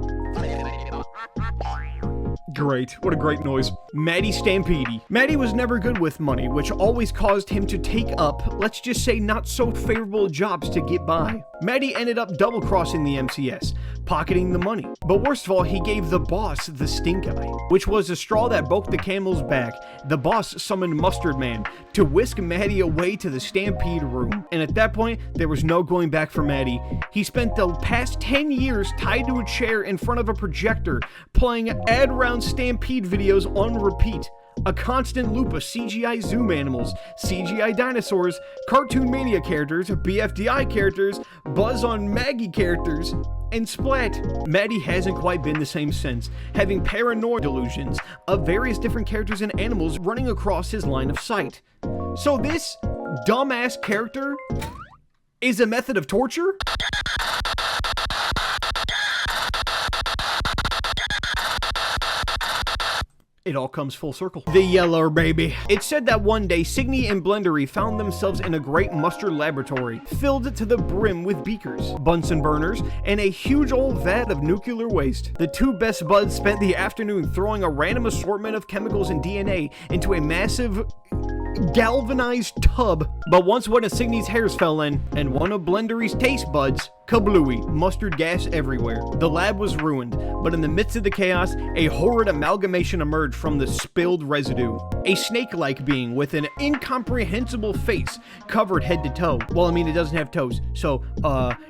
Great. What a great noise. Maddie Stampede. Maddie was never good with money, which always caused him to take up, let's just say, not so favorable jobs to get by. Maddie ended up double-crossing the MCS, pocketing the money. But worst of all, he gave the boss the stink eye, which was the straw that broke the camel's back. The boss summoned Mustard Man to whisk Maddie away to the Stampede room. And at that point, there was no going back for Maddie. He spent the past 10 years tied to a chair in front of a projector, playing ad-round Stampede videos on repeat. A constant loop of CGI Zoom animals, CGI dinosaurs, Cartoon Mania characters, BFDI characters, Buzz on Maggie characters, and Splat. Maddie hasn't quite been the same since, having paranoid delusions of various different characters and animals running across his line of sight. So this dumbass character is a method of torture? It all comes full circle. The Yeller baby. It's said that one day, Signy and Blendery found themselves in a great mustard laboratory, filled to the brim with beakers, Bunsen burners, and a huge old vat of nuclear waste. The two best buds spent the afternoon throwing a random assortment of chemicals and DNA into a massive galvanized tub. But once one of Signy's hairs fell in, and one of Blendery's taste buds, kablooey, mustard gas everywhere. The lab was ruined, but in the midst of the chaos, a horrid amalgamation emerged from the spilled residue. A snake-like being with an incomprehensible face covered head to toe. Well, I mean, it doesn't have toes, so,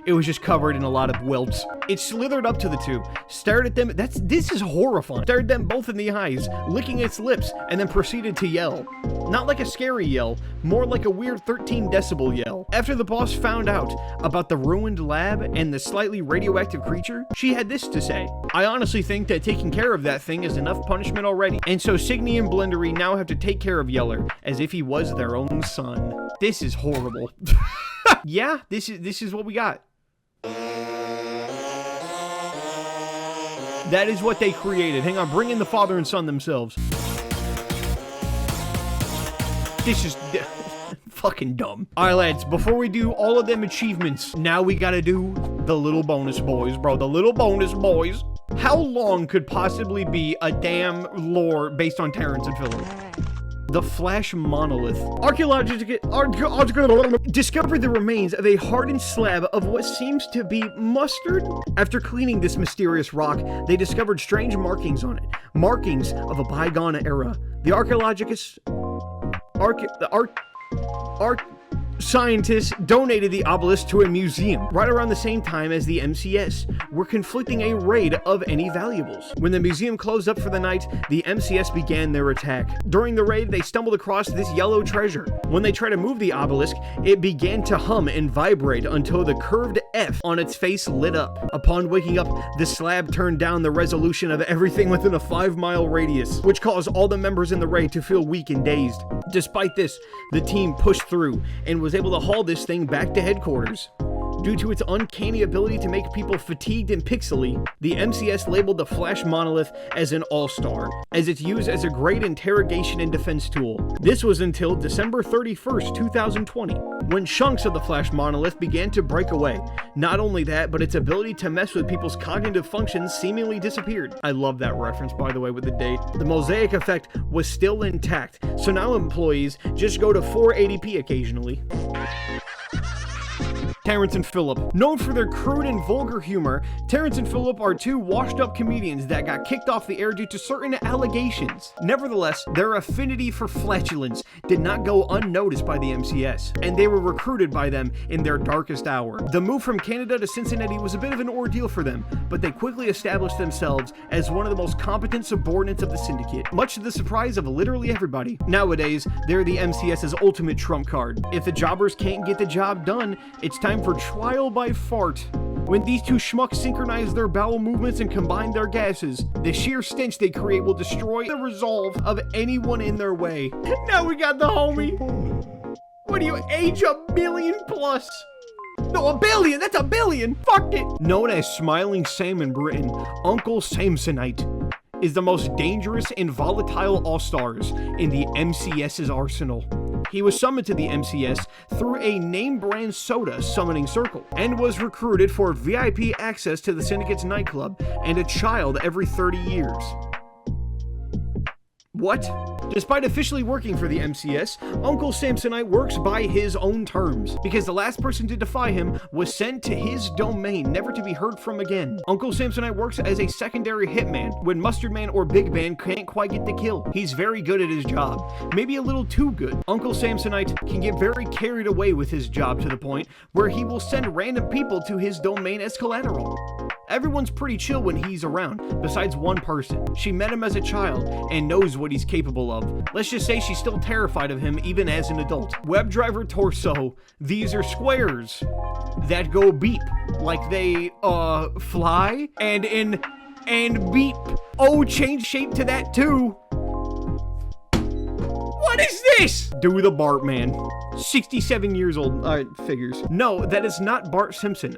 it was just covered in a lot of welts. It slithered up to the two, stared at them, this is horrifying, stared them both in the eyes, licking its lips, and then proceeded to yell. Not like a scary yell, more like a weird 13 decibel yell. After the boss found out about the ruined lab and the slightly radioactive creature, she had this to say: I honestly think that taking care of that thing is enough punishment already. And so Signy and Blendery now have to take care of Yeller as if he was their own son. This is horrible. Yeah, this is what we got. That is what they created. Hang on, bring in the father and son themselves. This is fucking dumb. Alright, lads, before we do all of them achievements, now we gotta do the little bonus boys, bro. The little bonus boys. How long could possibly be a damn lore based on Terrence and Phillip? The Flash Monolith. Archaeologists discovered the remains of a hardened slab of what seems to be mustard. After cleaning this mysterious rock, they discovered strange markings on it. Markings of a bygone era. The archaeologists... Scientists donated the obelisk to a museum right around the same time as the MCS were conflicting a raid of any valuables. When the museum closed up for the night, the MCS began their attack. During the raid, they stumbled across this yellow treasure. When they tried to move the obelisk, it began to hum and vibrate until the curved F on its face lit up. Upon waking up, the slab turned down the resolution of everything within a 5-mile radius, which caused all the members in the raid to feel weak and dazed. Despite this, the team pushed through and was able to haul this thing back to headquarters. Due to its uncanny ability to make people fatigued and pixely, the MCS labeled the Flash Monolith as an all-star, as it's used as a great interrogation and defense tool. This was until December 31st, 2020, when chunks of the Flash Monolith began to break away. Not only that, but its ability to mess with people's cognitive functions seemingly disappeared. I love that reference, by the way, with the date. The mosaic effect was still intact, so now employees just go to 480p occasionally. Terrence and Phillip. Known for their crude and vulgar humor, Terrence and Phillip are two washed-up comedians that got kicked off the air due to certain allegations. Nevertheless, their affinity for flatulence did not go unnoticed by the MCS, and they were recruited by them in their darkest hour. The move from Canada to Cincinnati was a bit of an ordeal for them, but they quickly established themselves as one of the most competent subordinates of the syndicate, much to the surprise of literally everybody. Nowadays, they're the MCS's ultimate trump card. If the jobbers can't get the job done, it's time for trial by fart. When these two schmucks synchronize their bowel movements and combine their gases, the sheer stench they create will destroy the resolve of anyone in their way. Now we got the homie. What do you age a billion plus? No, a billion! That's a billion! Fuck it! Known as Smiling Sam in Britain, Uncle Samsonite is the most dangerous and volatile all-stars in the MCS's arsenal. He was summoned to the MCS through a name-brand soda summoning circle, and was recruited for VIP access to the Syndicate's nightclub and a child every 30 years. What? Despite officially working for the MCS, Uncle Samsonite works by his own terms, because the last person to defy him was sent to his domain, never to be heard from again. Uncle Samsonite works as a secondary hitman when Mustard Man or Big Man can't quite get the kill. He's very good at his job, maybe a little too good. Uncle Samsonite can get very carried away with his job to the point where he will send random people to his domain as collateral. Everyone's pretty chill when he's around, besides one person. She met him as a child and knows what he's capable of. Let's just say she's still terrified of him even as an adult. WebDriver Torso. These are squares that go beep like they fly and beep. Oh, change shape to that too. What is this? Do the Bartman. 67 years old. Figures. No, that is not Bart Simpson.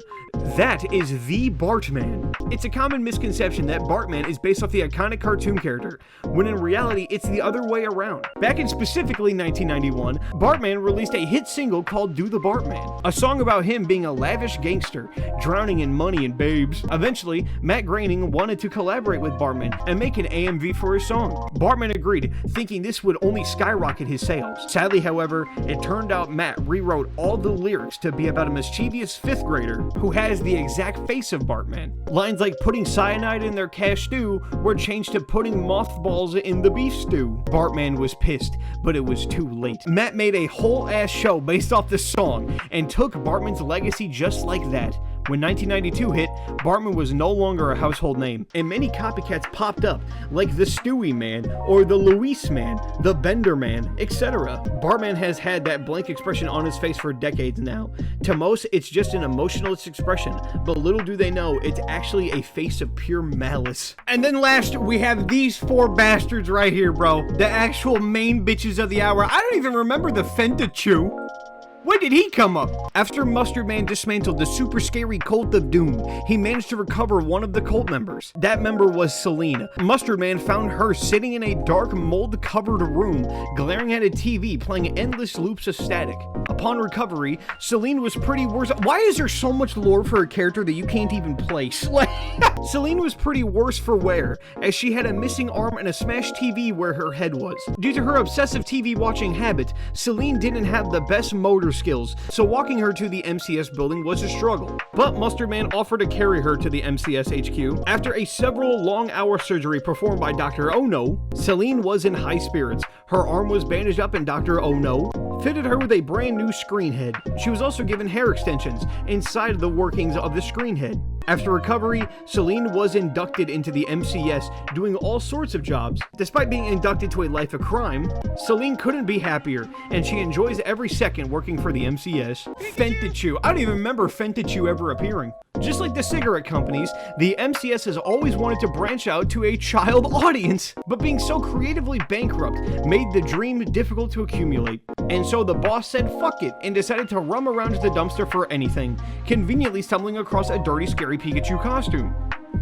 That is the Bartman. It's a common misconception that Bartman is based off the iconic cartoon character, when in reality, it's the other way around. Back in specifically 1991, Bartman released a hit single called Do the Bartman, a song about him being a lavish gangster, drowning in money and babes. Eventually, Matt Groening wanted to collaborate with Bartman and make an AMV for his song. Bartman agreed, thinking this would only skyrocket his sales. Sadly, however, it turned out Matt rewrote all the lyrics to be about a mischievous 5th grader who has the exact face of Bartman. Lines like putting cyanide in their cash stew were changed to putting mothballs in the beef stew. Bartman was pissed, but it was too late. Matt made a whole ass show based off this song and took Bartman's legacy just like that. When 1992 hit, Bartman was no longer a household name, and many copycats popped up, like the Stewie Man, or the Luis Man, the Bender Man, etc. Bartman has had that blank expression on his face for decades now. To most, it's just an emotionless expression, but little do they know, it's actually a face of pure malice. And then last, we have these 4 bastards right here, bro. The actual main bitches of the hour. I don't even remember the Fenta Chew. When did he come up? After Mustard Man dismantled the super scary cult of Doom, he managed to recover one of the cult members. That member was Celine. Mustard Man found her sitting in a dark, mold-covered room, glaring at a TV, playing endless loops of static. Upon recovery, Celine was pretty worse. Why is there so much lore for a character that you can't even place? Celine was pretty worse for wear, as she had a missing arm and a smashed TV where her head was. Due to her obsessive TV watching habit, Celine didn't have the best motor skills, so walking her to the MCS building was a struggle. But Mustard Man offered to carry her to the MCS HQ. After a several long-hour surgery performed by Dr. Oh No, Celine was in high spirits. Her arm was bandaged up and Dr. Oh No fitted her with a brand new screen head. She was also given hair extensions inside of the workings of the screen head. After recovery, Celine was inducted into the MCS, doing all sorts of jobs. Despite being inducted to a life of crime, Celine couldn't be happier, and she enjoys every second working for the MCS. Fentichu. I don't even remember Fentichu ever appearing. Just like the cigarette companies, the MCS has always wanted to branch out to a child audience, but being so creatively bankrupt made the dream difficult to accumulate. And so the boss said fuck it and decided to roam around the dumpster for anything, conveniently stumbling across a dirty, scary Pikachu costume.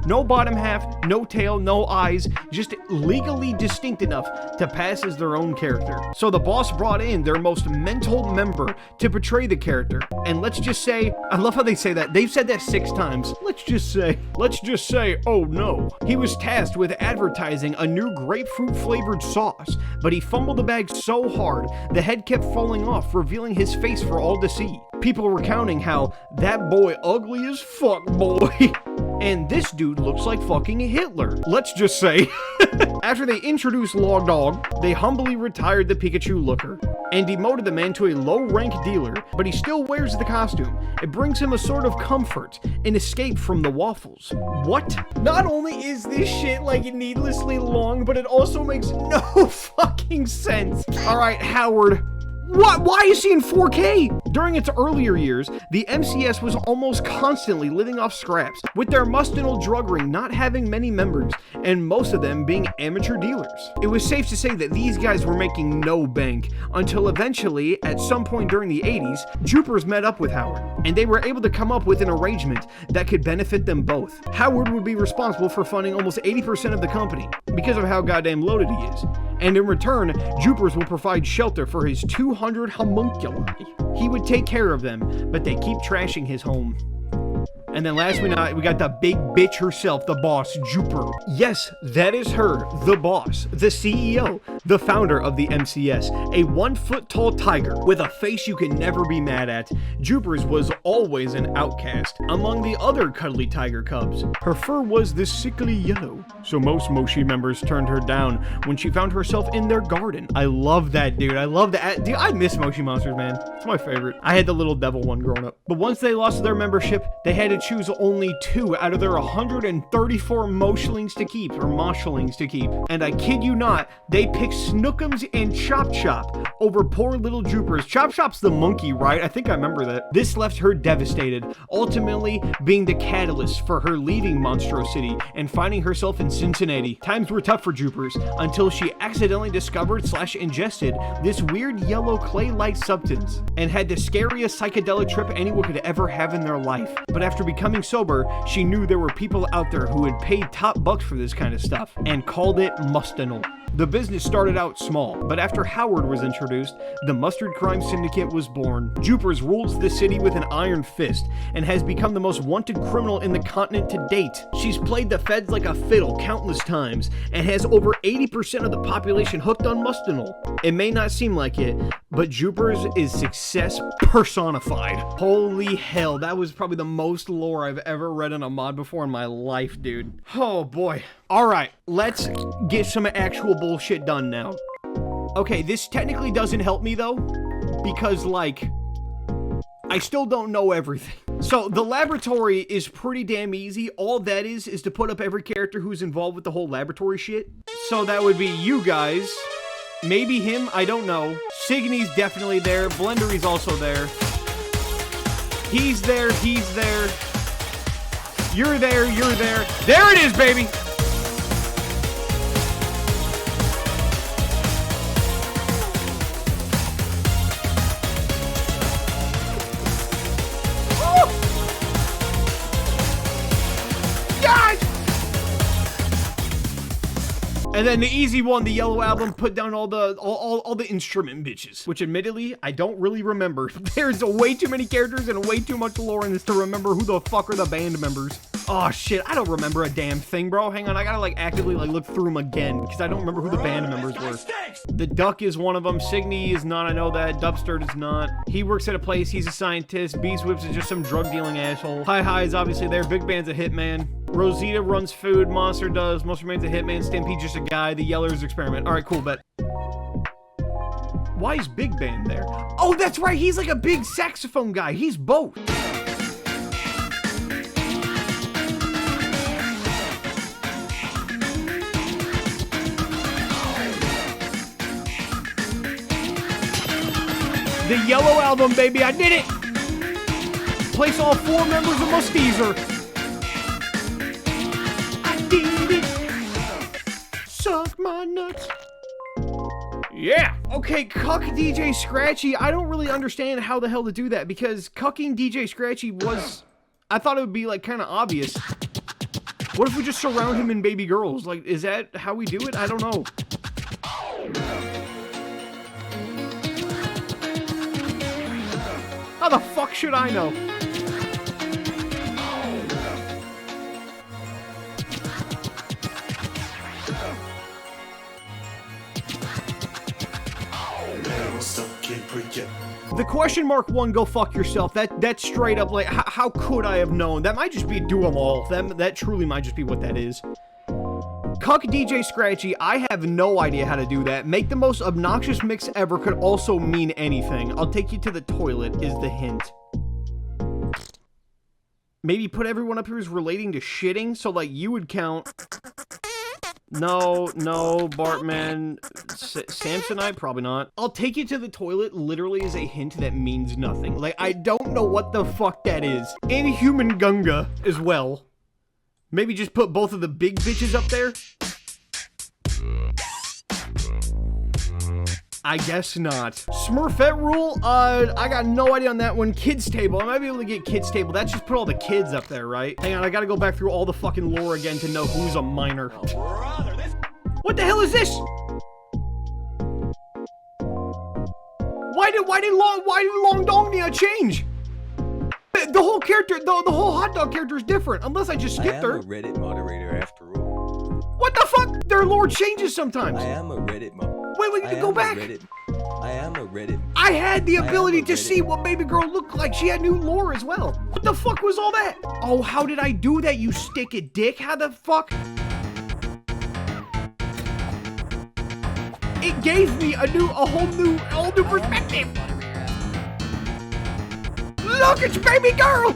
No bottom half, no tail, no eyes, just legally distinct enough to pass as their own character. So the boss brought in their most mental member to portray the character. And let's just say, I love how they say that. They've said that 6 times. Let's just say, oh no. He was tasked with advertising a new grapefruit flavored sauce, but he fumbled the bag so hard, the head kept falling off, revealing his face for all to see. People were recounting how that boy ugly as fuck, boy. And this dude looks like fucking Hitler. Let's just say. After they introduced Log Dog, they humbly retired the Pikachu looker and demoted the man to a low-rank dealer, but he still wears the costume. It brings him a sort of comfort, an escape from the waffles. What? Not only is this shit like needlessly long, but it also makes no fucking sense. All right, Howard. What? Why is he in 4K? During its earlier years, the MCS was almost constantly living off scraps, with their mustinal drug ring not having many members, and most of them being amateur dealers. It was safe to say that these guys were making no bank, until eventually, at some point during the 80s, Jupers met up with Howard, and they were able to come up with an arrangement that could benefit them both. Howard would be responsible for funding almost 80% of the company, because of how goddamn loaded he is. And in return, Jupers will provide shelter for his 200 homunculi. He would take care of them, but they keep trashing his home. And then last we got the big bitch herself, the boss, Juper. Yes, that is her, the boss, the CEO, the founder of the MCS, a 1-foot-tall tiger with a face you can never be mad at. Jupers was always an outcast among the other cuddly tiger cubs. Her fur was this sickly yellow, so most Moshi members turned her down when she found herself in their garden. I love that, dude. I love that. Dude, I miss Moshi Monsters, man. It's my favorite. I had the little devil one growing up. But once they lost their membership, they had to choose only 2 out of their 134 Moshlings to keep, or Moshlings to keep. And I kid you not, they picked Snookums and Chop Chop over poor little Jupers. Chop Chop's the monkey, right? I think I remember that. This left her devastated, ultimately being the catalyst for her leaving Monstro City and finding herself in Cincinnati. Times were tough for Jupers until she accidentally discovered/ingested this weird yellow clay-like substance and had the scariest psychedelic trip anyone could ever have in their life. But after becoming sober, she knew there were people out there who had paid top bucks for this kind of stuff and called it mustinol. The business started out small, but after Howard was introduced, the Mustard Crime Syndicate was born. Jupers rules the city with an iron fist and has become the most wanted criminal in the continent to date. She's played the feds like a fiddle countless times and has over 80% of the population hooked on mustinol. It may not seem like it, but Jupers is success personified. Holy hell, that was probably the most lore I've ever read in a mod before in my life, dude. Oh boy. Alright, let's get some actual bullshit done now. Okay, this technically doesn't help me though, because like, I still don't know everything. So the laboratory is pretty damn easy. All that is to put up every character who's involved with the whole laboratory shit. So that would be you guys, maybe him, I don't know. Signy's definitely there, Blendery's also there. He's there, he's there. You're there, you're there. There it is, baby! And then the easy one, the yellow album, put down all the instrument bitches, which admittedly, I don't really remember. There's way too many characters and way too much lore in this to remember who the fuck are the band members. Oh shit, I don't remember a damn thing, bro. Hang on, I gotta like actively like look through them again because I don't remember who the band members were. The Duck is one of them. Signy is not, I know that. Dubstert is not. He works at a place, he's a scientist. Beast Whips is just some drug dealing asshole. Hi is obviously there. Big Band's a hitman. Rosita runs food. Monster does. Monster Man's a hitman. Stampede just a guy. The Yeller's experiment. Alright, cool, bet. Why is Big Band there? Oh, that's right. He's like a big saxophone guy. He's both. The Yellow Album, baby. I did it. Place all 4 members of NeesterHere. I did it. Suck my nuts. Yeah. Okay, cuck DJ Scratchy. I don't really understand how the hell to do that because cucking DJ Scratchy was... I thought it would be like kind of obvious. What if we just surround him in baby girls? Like, is that how we do it? I don't know. How the fuck should I know? The question mark one, go fuck yourself. That's straight up like, how could I have known? That might just be do them all. That truly might just be what that is. Cuck DJ Scratchy, I have no idea how to do that. Make the most obnoxious mix ever could also mean anything. I'll take you to the toilet is the hint. Maybe put everyone up here as relating to shitting, so like you would count... No, Bartman, Samsonite, probably not. I'll take you to the toilet literally is a hint that means nothing. Like, I don't know what the fuck that is. Inhuman Gunga as well. Maybe just put both of the big bitches up there? I guess not. Smurfette rule? I got no idea on that one. Kids table. I might be able to get kids table. That's just put all the kids up there, right? Hang on, I gotta go back through all the fucking lore again to know who's a minor. What the hell is this? Why did Long Dong need a change? The whole character, the whole hot dog character is different, unless I just skipped her.
I am a Reddit moderator after all.
What the fuck? Their lore changes sometimes.
I am a Reddit moderator.
Wait, go back.
I am a Reddit.
I had the ability to see what baby girl looked like. She had new lore as well. What the fuck was all that? Oh, how did I do that, you stick-it dick? How the fuck? It gave me a whole new perspective. Look, it's baby girl.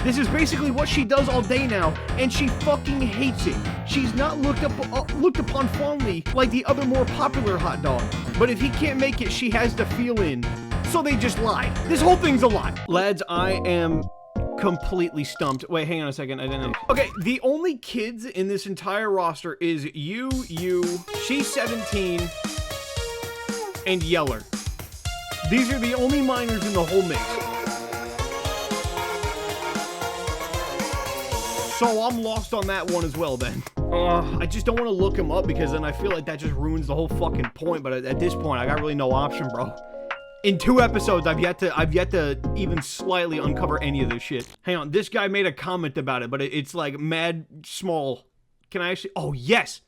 This is basically what she does all day now, and she fucking hates it. She's not looked upon fondly like the other more popular hot dog. But if he can't make it, she has to feel in. So they just lie. This whole thing's a lie. Lads, I am completely stumped. Wait, hang on a second. I didn't know. Okay, the only kids in this entire roster is you, she's 17, and Yeller. These are the only minors in the whole mix. So I'm lost on that one as well then. I just don't want to look him up because then I feel like that just ruins the whole fucking point. But at this point, I got really no option, bro. In 2 episodes, I've yet to even slightly uncover any of this shit. Hang on, this guy made a comment about it, but it's like mad small. Can I actually? Oh yes.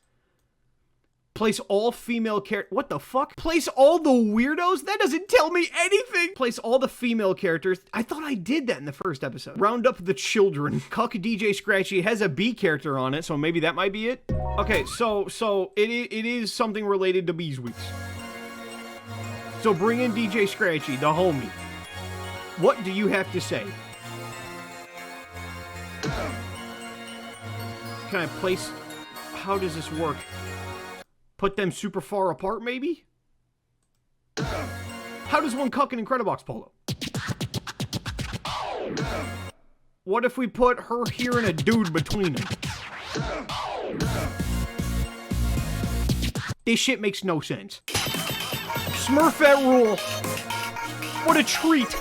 Place all female characters. What the fuck? Place all the weirdos? That doesn't tell me anything. Place all the female characters. I thought I did that in the first episode. Round up the children. Cuck DJ Scratchy has a B character on it, so maybe that might be it. Okay, so it is something related to Bees Weeks. So bring in DJ Scratchy, the homie. What do you have to say? Can I place... How does this work? Put them super far apart, maybe? How does one cuck an INCREDIBOX polo? What if we put her here and a dude between them? This shit makes no sense. Smurfette rule. What a treat.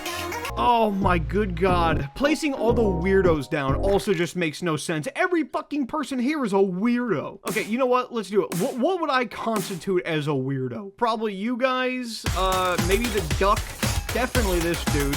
Oh my good god. Placing all the weirdos down also just makes no sense. Every fucking person here is a weirdo. Okay, you know what? Let's do it. What would I constitute as a weirdo? Probably you guys. Maybe the duck. Definitely this dude.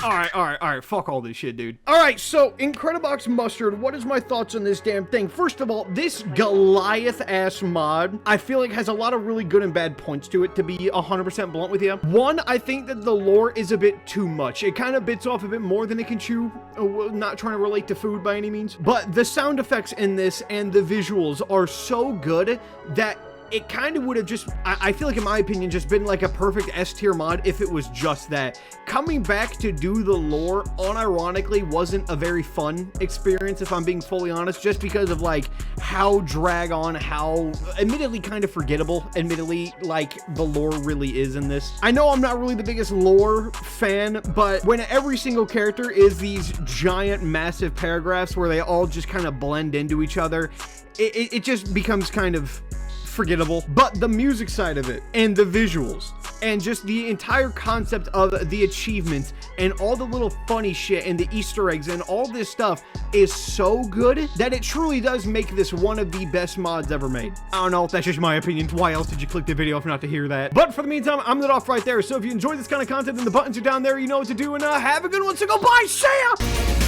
All right, fuck all this shit, dude. All right, so INCREDIBOX Mustard, what is my thoughts on this damn thing? First of all, this Goliath-ass mod, I feel like has a lot of really good and bad points to it, to be 100% blunt with you. One, I think that the lore is a bit too much. It kind of bits off a bit more than it can chew. Not trying to relate to food by any means. But the sound effects in this and the visuals are so good that it kind of would have just, I feel like in my opinion, just been like a perfect S-tier mod if it was just that. Coming back to do the lore, unironically, wasn't a very fun experience, if I'm being fully honest, just because of like how drag on, how admittedly kind of forgettable, admittedly, like the lore really is in this. I know I'm not really the biggest lore fan, but when every single character is these giant, massive paragraphs where they all just kind of blend into each other, it just becomes kind of forgettable. But the music side of it and the visuals and just the entire concept of the achievements and all the little funny shit and the Easter eggs and all this stuff is so good that it truly does make this one of the best mods ever made. I don't know, that's just my opinion. Why else did you click the video if not to hear that? But for the meantime, I'm it off right there. So if you enjoy this kind of content, then the buttons are down there. You know what to do, and have a good one. So go bye. See ya.